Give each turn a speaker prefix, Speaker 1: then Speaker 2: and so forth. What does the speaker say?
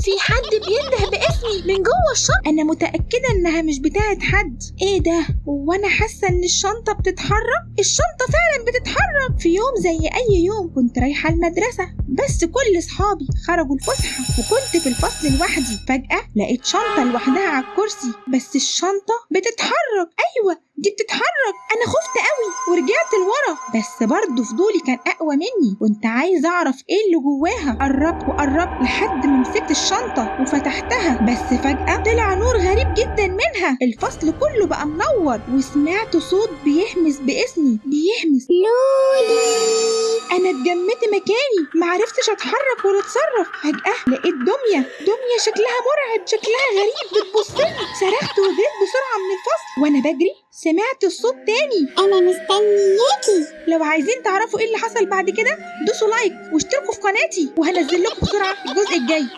Speaker 1: في حد بينده باسمي من جوه الشنطة. انا متأكدة انها مش بتاعت حد. ايه ده؟ وانا حاسة ان الشنطة بتتحرك. الشنطة فعلا بتتحرك. في يوم زي اي يوم كنت رايحة المدرسة، بس كل اصحابي خرجوا الفسحة وكنت في الفصل لوحدي. فجأة لقيت شنطة لوحدها على الكرسي، بس الشنطة بتتحرك. ايوه دي بتتحرك. انا خفت قوي ورجعت لورا، بس برضه فضولي كان اقوى مني. كنت عايزة اعرف ايه اللي جواها. قربت وقربت لحد ما مسكت الشنطة وفتحتها، بس فجأة طلع نور غريب جدا منها. الفصل كله بقى منور، وسمعت صوت بيهمس باسمي. بيهمس لولي. انا اتجمدت مكاني، معرفتش اتحرك ولا اتصرف. فجأة لقيت دمية شكلها مرعب، شكلها غريب، بتبصلي. صرخت وجريت بسرعة من الفصل. وانا بجري سمعت الصوت تاني: انا مستنياكي. لو عايزين تعرفوا ايه اللي حصل بعد كده، دوسوا لايك واشتركوا في قناتي، وهنزل لكم بسرعة الجزء الجاي.